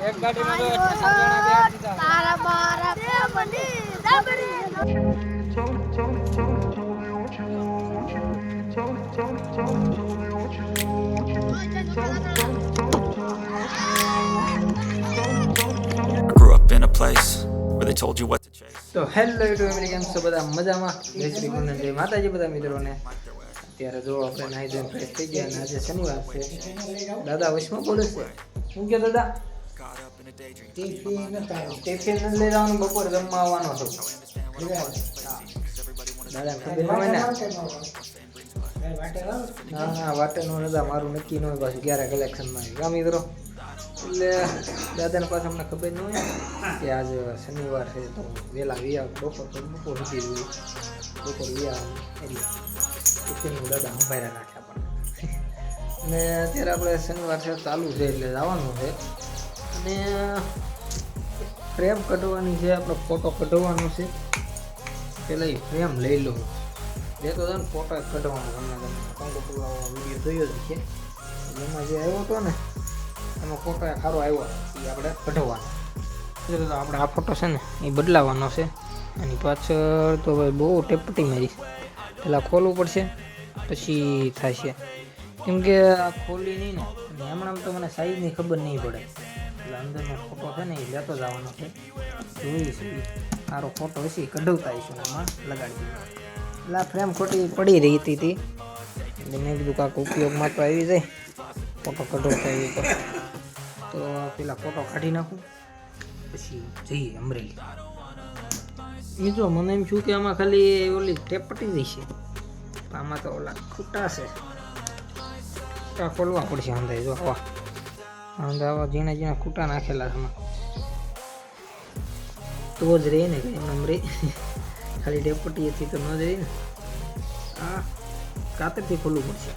એક ગાડીમાં તો 6 જણા બેસી દીધા. તારા મારા પ્રેમની દબડી I grew up in a place where they told you what to chase. તો હેલો યુટ્યુબ ફેમિલી, કેમ છો બધા? મજામાં? જય શ્રી કૃષ્ણ, જય માતાજી બધા મિત્રોને. અત્યારે જો આપણે નાઈ ધોઈને ફ્રેશ થઈ ગયા અને આજે શનિવાર છે. દાદા વચમાં બોલે છે. શું કહો દાદા? ટિફિન લઈ જવાનું, બપોરે જમવા આવવાનો છો. દાદા ખબર ન હોય ને. હા, વાટેનો દાદા મારું નક્કી ન હોય, પાછું ક્યારે કલેક્શનમાં આવી ગયા મિત્રો. એટલે દાદાને પાછું અમને ખબર ન હોય કે આજે શનિવાર છે તો વહેલા વિયા બપોર સુધી જોયું બપોર વિયા એટલે ટિફિનનું દાદા સંભાળ્યા રાખ્યા પણ. અને અત્યારે આપણે શનિવાર છે ચાલુ છે એટલે જવાનું છે. અને ફ્રેમ કઢવાની છે, આપણે ફોટો કઢવાનો છે. પહેલાં એ ફ્રેમ લઈ લઉં લેતો હતો ને, ફોટો કઢવાનો તમને વિડીયો જોયો જ છે. એમાં જે આવ્યો હતો ને એમાં ફોટો સારો આવ્યો એ આપણે કઢવાનો. એટલે આપણે આ ફોટો છે ને એ બદલાવાનો છે. એની પાછળ તો ભાઈ બહુ ટેપટી મારી, પહેલાં ખોલવું પડશે પછી થશે. કેમ કે આ ખોલી નહીં ને હમણાં તો મને સાઈઝની ખબર નહીં પડે. એટલે અંદરનો ફોટો છે ને એ લેતો જવાનો છે. જોઈશું સારો ફોટો હશે કઢવતા આવીશું એમાં લગાડી દઈએ. એટલે આ ફ્રેમ ખોટી પડી રહી હતી એટલે મેં કીધું કાંક ઉપયોગમાં તો આવી જાય, ફોટો કઢવતા આવી તો પેલા ફોટો કાઢી નાખું પછી જઈએ અમરેલી. એ જો મને એમ છું કે આમાં ખાલી ઓલી ટેપ પટી જશે, આમાં તો ઓલા ખૂટા છે, ખૂટા ખોલવા પડશે. અંદાજ જો આવા ઝીણા ઝીણા ખૂટા નાખેલા છે તો જ રહે ને કંઈ એમ રહે. ખાલી ટેપ પટ્ટીથી તો ન જ રહે ને. આ કાતરથી ખોલવું પડશે.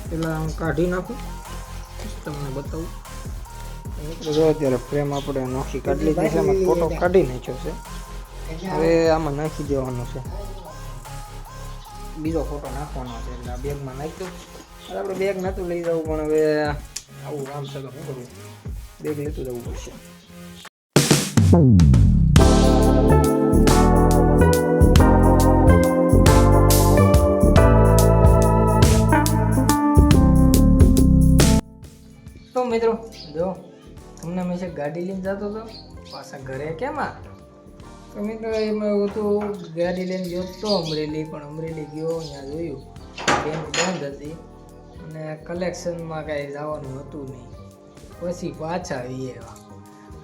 પેલા હું કાઢી નાખું તમને બતાવું. જો અત્યારે ફ્રેમ આપણે નાખી કાઢી લીધી છે, એમાં ફોટો કાઢી નાખ્યો છે. હવે આમાં નાખી દેવાનો છે, બીજો ફોટો નાખવાનો છે. એટલે આ બેગમાં નાખી દઉં. આપણે બેગ નહોતું લઈ જવું પણ હવે આવું કામ છે તો શું કરવું, બેગ લેતું જવું પડશે. તો મિત્રો જો તમને મેં છે ગાડી લઈને જતો હતો પાછા ઘરે કેમાં. તો મિત્રો એમાં એવું હતું, ગાડી લઈને ગયો તો અમરેલી, પણ અમરેલી ગયો ત્યાં જોયું બેંક બંધ હતી અને કલેક્શનમાં કાંઈ જવાનું હતું નહીં. પછી પાછા આવીએ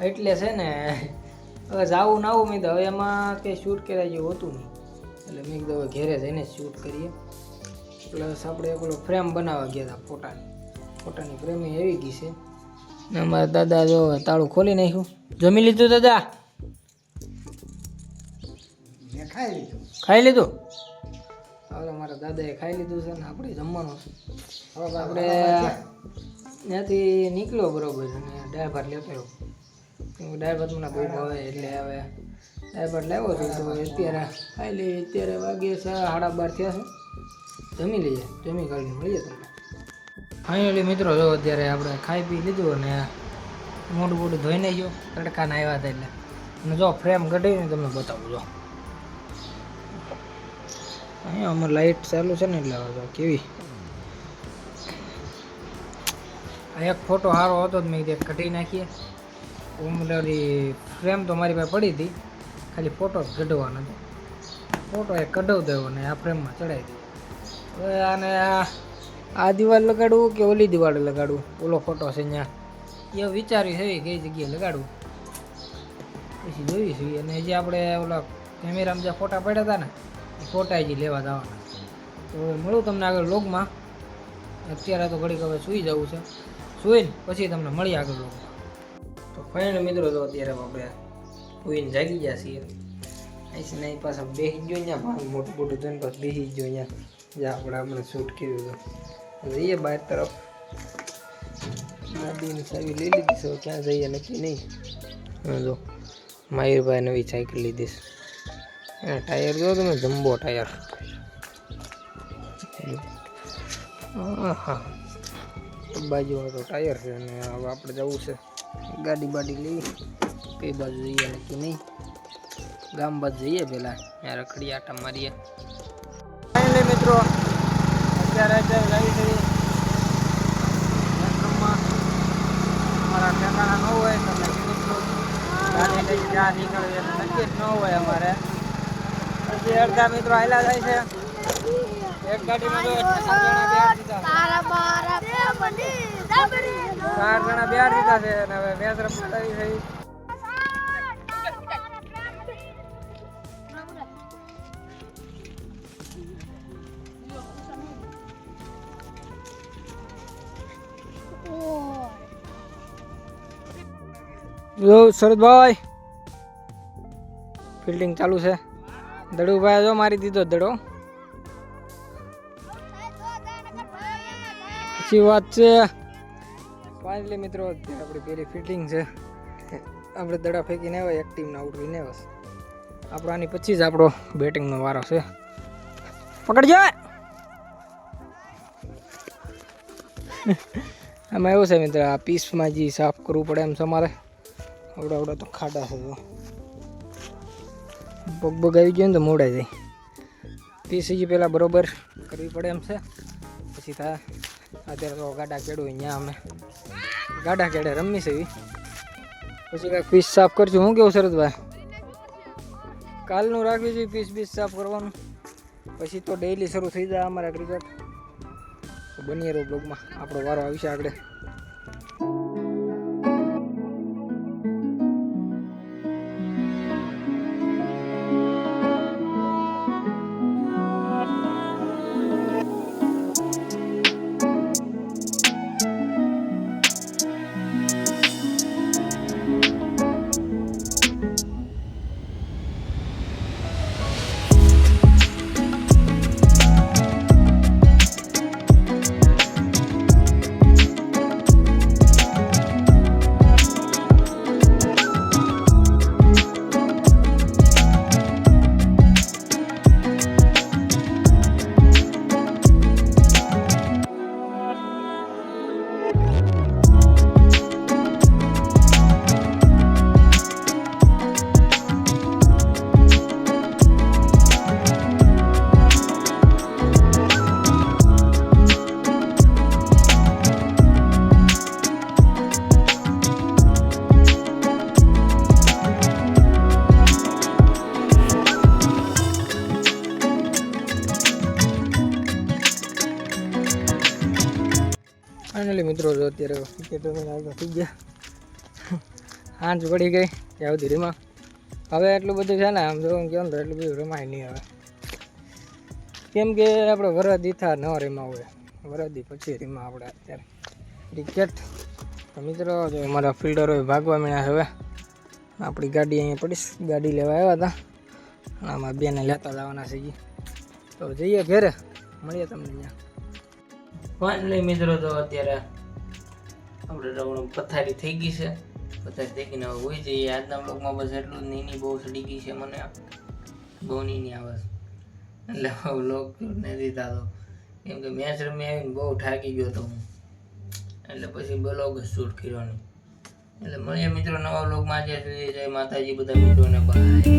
એટલે છે ને હવે જવું ના આવું મેં કીધું હવે એમાં કંઈ શૂટ કર્યા જેવું હતું નહીં. એટલે મેં કીધું હવે ઘેરે જઈને શૂટ કરીએ. પ્લસ આપણે પેલો ફ્રેમ બનાવવા ગયા હતા, ફોટાની ફ્રેમ આવી ગઈ છે. ને અમારા દાદા જો તાળું ખોલી નાખ્યું. જમી લીધું દાદા? ખાઈ લીધું. હવે મારા દાદાએ ખાઈ લીધું છે ને આપણે જમવાનું છે. હવે આપણે ત્યાંથી નીકળ્યો બરોબર અને દાળ ભાત લેતો આવ્યો. દાળ ભાત મને બહુ ભાવે એટલે હવે દાળ ભાત લાવ્યો છું. તો અત્યારે ખાઈ લઈએ. અત્યારે વાગ્યે 12:30 થયા છે. જમી લઈએ, જમી કાઢીને મળીએ તમને. ફાઇનલી મિત્રો જો અત્યારે આપણે ખાઈ પી લીધું અને મોઢું બોઢું ધોઈને ગયો, તડકાના આવ્યા હતા એટલે. અને જો ફ્રેમ કઢાવીને તમને બતાવું. જો અહીંયા અમારે લાઇટ ચાલુ છે ને એટલે હવે કેવી એક ફોટો સારો હતો જ મેં કઢી નાખીએ. ઓલી ફ્રેમ તો મારી પાસે પડી હતી, ખાલી ફોટો જ કઢવાનો હતો. ફોટો એક કઢાવી દેવો ને આ ફ્રેમમાં ચડાવી દઈએ. હવે આને આ દિવાલ લગાડવું કે ઓલી દિવાલ લગાડવું, ઓલો ફોટો છે ત્યાં એ વિચાર્યું છે કઈ જગ્યાએ લગાડવું પછી જોઈશું. અને જે આપણે ઓલા કેમેરામાં જે ફોટા પડ્યા હતા ને એ ફોટા હજી લેવા જવાના. તો મળું તમને આગળ વ્લોગમાં. અત્યારે તો ઘડીક હવે સૂઈ જવું છે, સૂઈને પછી તમને મળી આગળ વ્લોગમાં. તો ફાઇનલ મિત્રો તો અત્યારે આપણે સૂઈને જાગી ગયા છીએ. અહીંથી નહીં પાછા બેસી ગયો ત્યાં મોટું મોટું જોઈને પાછું બેસી ગયો ત્યાં જ્યાં આપણે શૂટ કર્યું હતું. જઈએ બહાર તરફ. ગાડીની ચાવી લઈ લીધી છે, ક્યાં જઈએ નક્કી નહીં. જો મયુરભાઈ નવી સાયકલ લીધી છે. એના ટાયર જો તમે, જમ્બો ટાયર. હા બાજુમાં તો ટાયર છે અને હવે આપણે જવું છે ગાડી બાડી લઈ કઈ બાજુ જઈએ નક્કી નહીં. ગામ બાજુ જઈએ પહેલાં ત્યાં રખડી આટા મારીએ. ફાઇનલી મિત્રો અત્યારે લાવી છે અમારા ઠેકાણા ન હોય તમે મિત્રો ગાડી લઈ ત્યાં નીકળીએ નક્કી જ ન હોય અમારે. પછી અડધા મિત્રો હાલ્યા જાય છે. એક ગાડીમાં જો 4 જણા બેહાર દીધા છે અને હવે મેચ રમવા આવી છે. જો શરદભાઈ ફિલ્ડિંગ ચાલુ છે. દડુભાઈ જો મારી દીધો દડો. પછી વાત છે ફાઇનલી મિત્રો આપણી પેલી ફિટિંગ છે. આપણે દડા ફેંકીને આવે એક ટીમને આઉટ કરીને બસ આપણો આની પછી જ આપણો બેટિંગનો વારો છે. પકડજો. આમાં એવું છે મિત્ર આ પીસમાં જે સાફ કરવું પડે એમ છે અમારે. આવડા તો ખાડા છે. પગ બગ આવી ગયો ને તો મોડાઈ જાય. પીસ હજી પહેલાં બરોબર કરવી પડે એમ છે પછી થાય. અત્યારે તો ગાડા કેળું અહીંયા અમે ગાડા કેળે રમી છે એવી. પછી કાંઈક પીસ સાફ કરશું. હું કેવું શરદભાઈ કાલનું રાખવી જોઈએ પીસ સાફ કરવાનું. પછી તો ડેઈલી શરૂ થઈ જાય અમારા ક્રિકેટ. બનીએ રહો બ્લોગમાં. આપણો વારો આવશે આગળ. ફાઇનલી મિત્રો જો અત્યારે ક્રિકેટ રમીને થઈ ગયા. હાંજ પડી ગઈ ત્યાં સુધી રીમાં. હવે એટલું બધું છે ને આમ જો કહો તો એટલું બધું રમાય નહીં હવે. કેમ કે આપણે વરદી થા ન રીમાં હોય. વરદી પછી રીમાં આપણે અત્યારે ક્રિકેટ. તો મિત્રો જો અમારા ફિલ્ડરો ભાગવા મળ્યા હવે. આપણી ગાડી અહીંયા પડીશ. ગાડી લેવા આવ્યા હતા. આમાં બેને લેતા જવાના છે. તો જઈએ ઘરે મળીએ તમને ત્યાં. ફાઇનલી મિત્રો તો અત્યારે આપણે રવણ પથારી થઈ ગઈ છે. પથારી થઈ ગઈને હવે હોઈ જઈએ. આજના બ્લોગમાં બસ એટલું જ. નીની બહુ સડી ગઈ છે મને. બહુ નીની આવે છે એટલે બ્લોગ નથી થતો. કેમ કે મેચ રમી આવીને બહુ થાકી ગયો હતો હું. એટલે પછી બ્લોગ જ શૂટ કર્યો નહીં. એટલે મળીએ મિત્રો નવા બ્લોગમાં. આજે સુધી જય માતાજી બધા મિત્રોને બાય.